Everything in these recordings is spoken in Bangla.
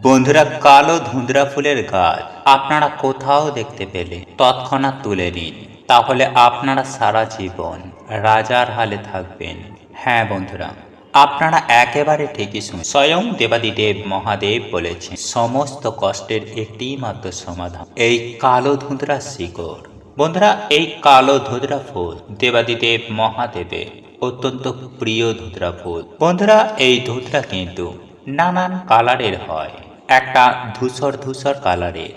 বন্ধুরা, কালো ধুঁদরা ফুলের গাছ আপনারা কোথাও দেখতে পেলে তৎক্ষণাৎ তুলে নিন, তাহলে আপনারা সারা জীবন রাজার হালে থাকবেন। হ্যাঁ বন্ধুরা, আপনারা একেবারে ঠিকই শুনুন। স্বয়ং দেবাদিদেব মহাদেব বলেছেন, সমস্ত কষ্টের একটিই মাত্র সমাধান, এই কালো ধুঁদরা শিকড়। বন্ধুরা, এই কালো ধুঁদরা ফুল দেবাদিদেব মহাদেবের অত্যন্ত প্রিয় ধুঁদরা ফুল। বন্ধুরা, এই ধুঁদরা কিন্তু নানান কালারের হয়। একটা ধূসর ধূসর কালারের,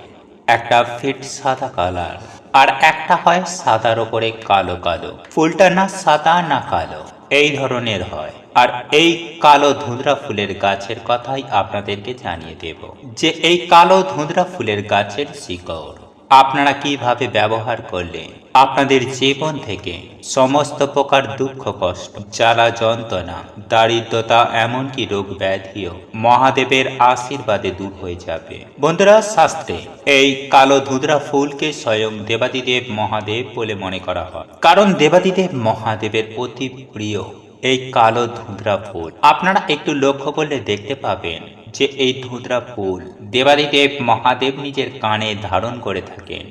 একটা ফিট সাদা কালার, আর একটা হয় সাদার ওপরে কালো কালো। ফুলটা না সাদা না কালো, এই ধরনের হয়। আর এই কালো ধুঁদরা ফুলের গাছের কথাই আপনাদেরকে জানিয়ে দেব, যে এই কালো ধুঁদরা ফুলের গাছের শিকড় আপনারা কিভাবে ব্যবহার করলে আপনাদের জীবন থেকে সমস্ত প্রকার দুঃখ কষ্ট, জ্বালা যন্ত্রণা, দারিদ্রতা, এমনকি রোগ ব্যাধিও মহাদেবের আশীর্বাদে দূর হয়ে যাবে। বন্ধুরা, শাস্ত্রে এই কালো ধুঁদরা ফুলকে স্বয়ং দেবাদিদেব মহাদেব বলে মনে করা হয়, কারণ দেবাদিদেব মহাদেবের অতি প্রিয় এই কালো ধুঁদরা ফুল। আপনারা একটু লক্ষ্য করলে দেখতে পাবেন যে এই ধুঁদরা ফুল দেবাদিদেব মহাদেব নিজের কানে ধারণ করে থাকেন।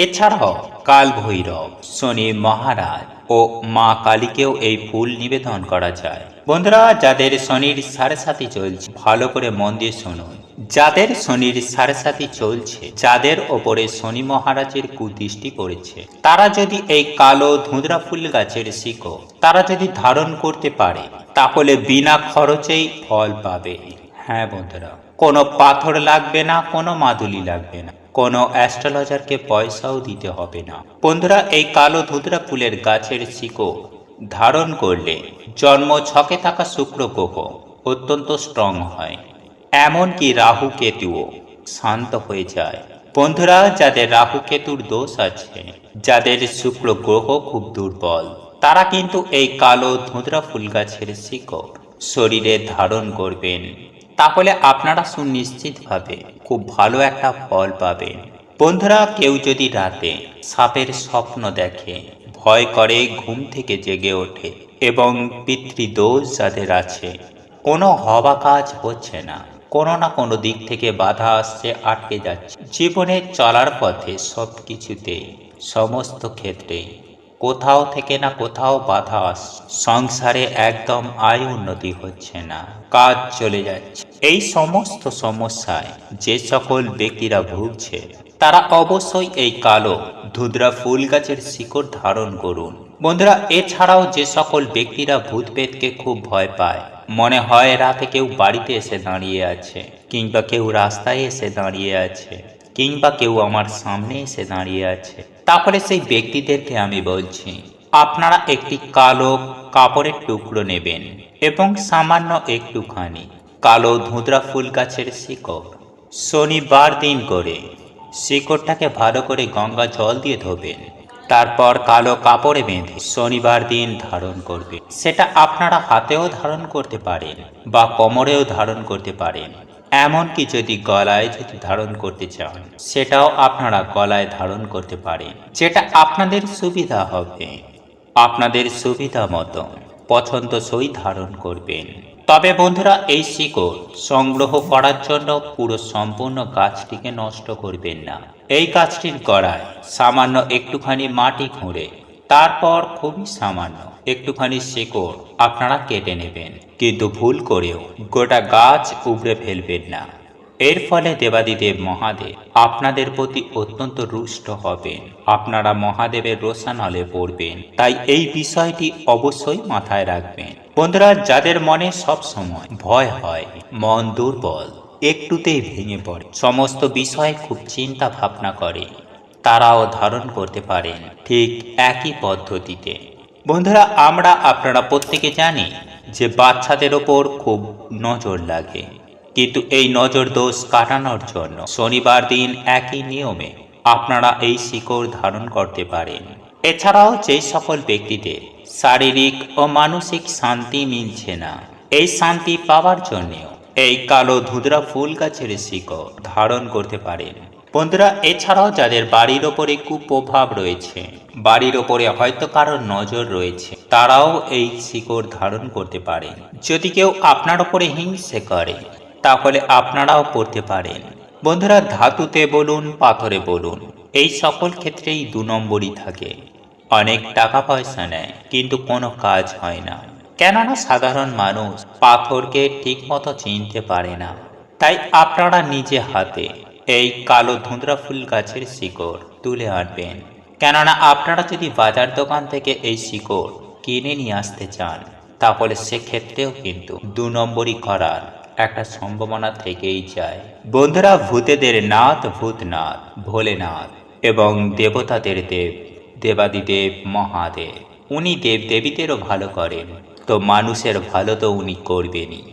এছাড়াও কাল ভৈরব, শনি মহারাজ ও মা কালীকেও এই ফুল নিবেদন করা যায়। বন্ধুরা, যাদের শনির সাড়ে চলছে, ভালো করে মন দিয়ে শুনুন। যাদের শনির সাড়ে চলছে, যাদের ওপরে শনি মহারাজের কুদৃষ্টি পড়েছে, তারা যদি এই কালো ধুঁদরা ফুল গাছের শিকড় তারা যদি ধারণ করতে পারে, তাহলে বিনা খরচেই ফল পাবে। হ্যাঁ বন্ধুরা, কোনো পাথর লাগবে না, কোনো মাদুলি লাগবে না, কোনো অ্যাস্ট্রোলজারকে পয়সাও দিতে হবে না। বন্ধুরা, এই কালো ধুঁদরা ফুলের গাছের শিকড় ধারণ করলে জন্ম ছকে থাকা শুক্র গ্রহ অত্যন্ত স্ট্রং হয়, এমনকি রাহু কেতুও শান্ত হয়ে যায়। বন্ধুরা, যাদের রাহু কেতুর দোষ আছে, যাদের শুক্র গ্রহ খুব দুর্বল, তারা কিন্তু এই কালো ধুঁদরা ফুল গাছের শিকড় শরীরে ধারণ করবেন, তাহলে আপনারা সুনিশ্চিতভাবে খুব ভালো একটা ফল পাবেন। বন্ধুরা, কেউ যদি রাতে সাপের স্বপ্ন দেখে, ভয় করে, ঘুম থেকে জেগে ওঠে, এবং পিতৃদোষ যাদের আছে, কোনো হওয়া কাজ হচ্ছে না, কোনো না কোনো দিক থেকে বাধা আসছে, আটকে যাচ্ছে, জীবনে চলার পথে সব কিছুতেই, সমস্ত ক্ষেত্রে কোথাও থেকে না কোথাও বাধা আসছে, সংসারে একদম আয় উন্নতি হচ্ছে না, কাজ চলে যাচ্ছে, এই সমস্ত সমস্যায় যে সকল ব্যক্তিরা ভুগছে, তারা অবশ্যই এই কালো ধুঁদরা ফুল গাছের শিকড় ধারণ করুন। বন্ধুরা, এছাড়াও যে সকল ব্যক্তিরা ভূতপ্রেতকে খুব ভয় পায়, মনে হয় রাতে কেউ বাড়িতে এসে দাঁড়িয়ে আছে, কিংবা কেউ রাস্তায় এসে দাঁড়িয়ে আছে, কিংবা কেউ আমার সামনে এসে দাঁড়িয়ে আছে, তাহলে সেই ব্যক্তিদেরকে আমি বলছি, আপনারা একটি কালো কাপড়ের টুকরো নেবেন এবং সামান্য একটুখানি কালো ধুঁদরা ফুল গাছের শিকড় শনিবার দিন করে শিকড়টাকে ভালো করে গঙ্গা জল দিয়ে ধোবেন, তারপর কালো কাপড়ে বেঁধে শনিবার দিন ধারণ করবে। সেটা আপনারা হাতেও ধারণ করতে পারেন বা কোমরেও ধারণ করতে পারেন, এমনকি যদি গলায় যদি ধারণ করতে চান, সেটাও আপনারা গলায় ধারণ করতে পারেন, যেটা আপনাদের সুবিধা হবে। আপনাদের সুবিধা মতো পছন্দসই ধারণ করবেন। তবে বন্ধুরা, এই শিকড় সংগ্রহ করার জন্য পুরো সম্পূর্ণ গাছটিকে নষ্ট করবেন না। এই গাছটির গোড়ায় সামান্য একটুখানি মাটি খুঁড়ে, তারপর খুবই সামান্য একটুখানি শিকড় আপনারা কেটে নেবেন, কিন্তু ভুল করেও গোটা গাছ উপড়ে ফেলবেন না। এর ফলে দেবাদিদেব মহাদেব আপনাদের প্রতি অত্যন্ত রুষ্ট হবেন, আপনারা মহাদেবের রোষানলে পড়বেন। তাই এই বিষয়টি অবশ্যই মাথায় রাখবেন। বন্ধুরা, যাদের মনে সব সময় ভয় হয়, মন দুর্বল, একটুতেই ভেঙে পড়ে, সমস্ত বিষয়ে খুব চিন্তা ভাবনা করে, তারাও ধারণ করতে পারেন ঠিক একই পদ্ধতিতে। বন্ধুরা, আপনারা প্রত্যেকে জানি যে বাচ্চাদের ওপর খুব নজর লাগে, কিন্তু এই নজর দোষ কাটানোর জন্য শনিবার দিন একই নিয়মে আপনারা এই শিকড় ধারণ করতে পারেন। এছাড়াও যেই সকল ব্যক্তিদের শারীরিক ও মানসিক শান্তি মিলছে না, এই শান্তি পাওয়ার জন্যও এই কালো ধুঁদরা ফুল গাছের শিকড় ধারণ করতে পারেন। বন্ধুরা, এছাড়াও যাদের বাড়ির ওপরে কুপ্রভাব রয়েছে, বাড়ির ওপরে হয়তো কারোর নজর রয়েছে, তারাও এই শিকড় ধারণ করতে পারেন। যদি কেউ আপনার ওপরে হিংসে করে, তাহলে আপনারাও পড়তে পারেন। বন্ধুরা, ধাতুতে বলুন পাথরে বলুন, এই সকল ক্ষেত্রেই 2 নম্বরই থাকে। অনেক টাকা পয়সা নেয় কিন্তু কোনো কাজ হয় না, কেননা সাধারণ মানুষ পাথরকে ঠিক মতো চিনতে পারে না। তাই আপনারা নিজে হাতে এই কালো ধুঁদরা ফুল গাছের শিকড় তুলে আনবেন। কেননা আপনারা যদি বাজার দোকান থেকে এই শিকড় কিনে নিয়ে আসতে চান, তাহলে সেক্ষেত্রেও কিন্তু 2 নম্বরই করার একটা সম্ভাবনা থেকেই যায়। বন্ধুরা, ভূতেদের নাথ ভূতনাথ ভোলেনাথ এবং দেবতাদের দেব দেবাদিদেব মহাদেব, উনি দেব দেবীদেরও ভালো করেন, তো মানুষের ভালো তো উনি করবেনই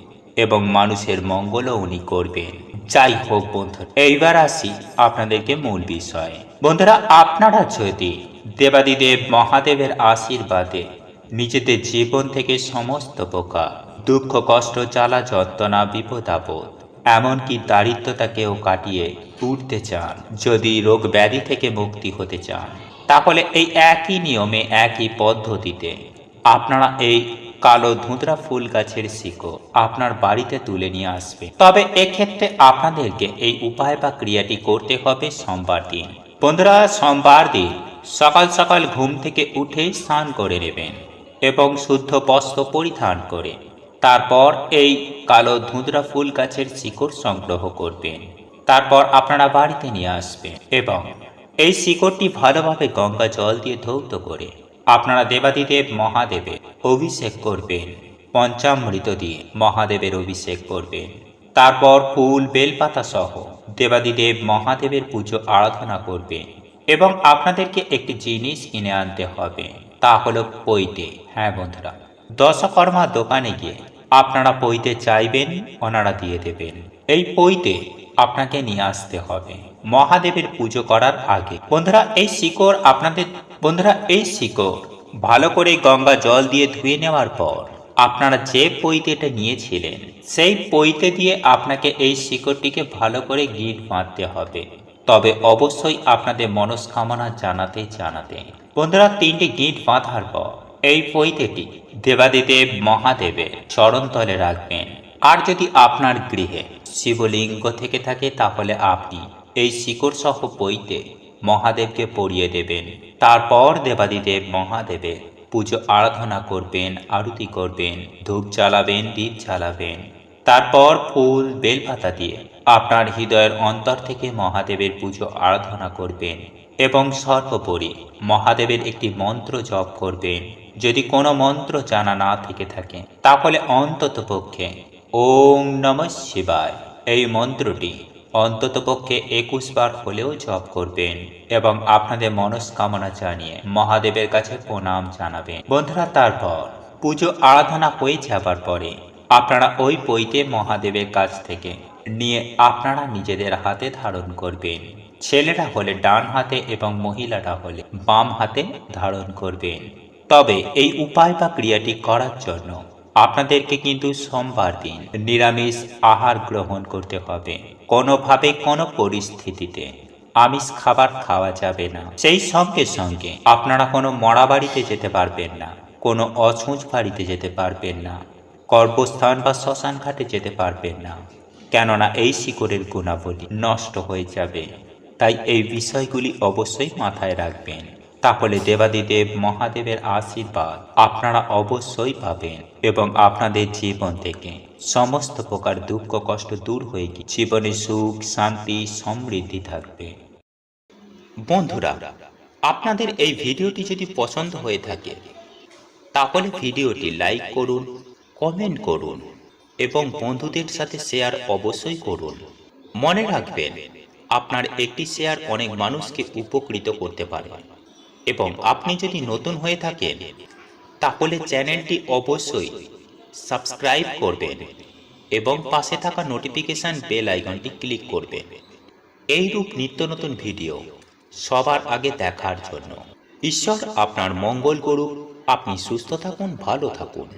এবং মানুষের মঙ্গলও উনি করবেন। যাই হোক বন্ধুরা, এইবার আসি আপনাদেরকে মূল বিষয়ে। বন্ধুরা, আপনারা যদি দেবাদিদেব মহাদেবের আশীর্বাদে নিজেদের জীবন থেকে সমস্ত প্রকার দুঃখ কষ্ট জ্বালা যন্ত্রণা বিপদ আপদ এমনকি দারিদ্রতাকেও কাটিয়ে উঠতে চান, যদি রোগ ব্যাধি থেকে মুক্তি হতে চান, তাহলে এই একই নিয়মে একই পদ্ধতিতে আপনারা এই কালো ধুঁদরা ফুল গাছের শিকড় আপনার বাড়িতে তুলে নিয়ে আসবে। তবে এক্ষেত্রে আপনাদেরকে এই উপায় বা ক্রিয়াটি করতে হবে সোমবার দিন। বন্ধুরা, সোমবার দিন সকাল সকাল ঘুম থেকে উঠে স্নান করে নেবেন এবং শুদ্ধ বস্ত্র পরিধান করে তারপর এই কালো ধুঁদরা ফুল গাছের শিকড় সংগ্রহ করবেন। তারপর আপনারা বাড়িতে নিয়ে আসবেন এবং এই শিকড়টি ভালোভাবে গঙ্গা জল দিয়ে ধৌত করে আপনারা দেবাদিদেব মহাদেবের অভিষেক করবেন। পঞ্চামৃত দিয়ে মহাদেবের অভিষেক করবেন। তারপর ফুল বেলপাতা সহ দেবাদিদেব মহাদেবের পুজো আরাধনা করবেন এবং আপনাদেরকে একটি জিনিস কিনে আনতে হবে, তা হলো পৈতে। হ্যাঁ বন্ধুরা, দশকর্মা দোকানে গিয়ে আপনারা পৈতে চাইবেন, ওনারা দিয়ে দেবেন। এই পৈতে আপনাকে নিয়ে আসতে হবে মহাদেবের পুজো করার আগে। বন্ধুরা, এই শিকড় ভালো করে গঙ্গা জল দিয়ে ধুয়ে নেওয়ার পর আপনারা যে পৈতেটা নিয়েছিলেন সেই পৈতে দিয়ে আপনাকে এই শিকড়টিকে ভালো করে গিঁট বাঁধতে হবে। তবে অবশ্যই আপনাদের মনস্কামনা জানাতে বন্ধুরা, 3টি গিঁট বাঁধার পর এই পৈতেটি দেবাদিদেব মহাদেবের চরণতলে রাখবেন। আর যদি আপনার গৃহে শিবলিঙ্গ থেকে থাকে, তাহলে আপনি এই শিকড় সহ পৈতে মহাদেবকে পরিয়ে দেবেন। তারপর দেবাদিদেব মহাদেবের পুজো আরাধনা করবেন, আরতি করবেন, ধূপ জ্বালাবেন, দীপ জ্বালাবেন। তারপর ফুল বেলপাতা দিয়ে আপনার হৃদয়ের অন্তর থেকে মহাদেবের পুজো আরাধনা করবেন এবং সর্বোপরি মহাদেবের একটি মন্ত্র জপ করবেন। যদি কোনো মন্ত্র জানা না থেকে থাকে, তাহলে অন্তত পক্ষে ওম নমঃ শিবায় এই মন্ত্রটি অন্ততপক্ষে 21 বার হলেও জপ করবেন এবং আপনাদের মনস্কামনা জানিয়ে মহাদেবের কাছে প্রণাম জানাবেন। বন্ধুরা, তারপর পুজো আরাধনা হয়ে যাবার পরে আপনারা ওই পৈতে মহাদেবের কাছ থেকে নিয়ে আপনারা নিজেদের হাতে ধারণ করবেন। ছেলেরা হলে ডান হাতে এবং মহিলারা হলে বাম হাতে ধারণ করবেন। তবে এই উপায় বা ক্রিয়াটি করার জন্য আপনাদেরকে কিন্তু সোমবার দিন নিরামিষ আহার গ্রহণ করতে হবে। কোনোভাবে কোনো পরিস্থিতিতে আমিষ খাবার খাওয়া যাবে না। সেই সঙ্গে সঙ্গে আপনারা কোনো মরা বাড়িতে যেতে পারবেন না, কোনো অছুঁচ বাড়িতে যেতে পারবেন না, কর্মস্থান বা শ্মশান ঘাটে যেতে পারবেন না, কেননা এই শিকড়ের গুণাবলী নষ্ট হয়ে যাবে। তাই এই বিষয়গুলি অবশ্যই মাথায় রাখবেন, তাহলে দেবাদিদেব মহাদেবের আশীর্বাদ আপনারা অবশ্যই পাবেন এবং আপনাদের জীবন থেকে সমস্ত প্রকার দুঃখ কষ্ট দূর হয়ে গিয়ে জীবনে সুখ শান্তি সমৃদ্ধি থাকবে। বন্ধুরা, আপনাদের এই ভিডিওটি যদি পছন্দ হয়ে থাকে, তাহলে ভিডিওটি লাইক করুন, কমেন্ট করুন এবং বন্ধুদের সাথে শেয়ার অবশ্যই করুন। মনে রাখবেন, আপনার একটি শেয়ার অনেক মানুষকে উপকৃত করতে পারে। এবং আপনি যদি নতুন হয়ে থাকেন, তাহলে চ্যানেলটি অবশ্যই সাবস্ক্রাইব করবেন এবং পাশে থাকা নোটিফিকেশন বেল আইকনটি ক্লিক করবেন এইরূপ নিত্য নতুন ভিডিও সবার আগে দেখার জন্য। ঈশ্বর আপনার মঙ্গল করুক। আপনি সুস্থ থাকুন, ভালো থাকুন।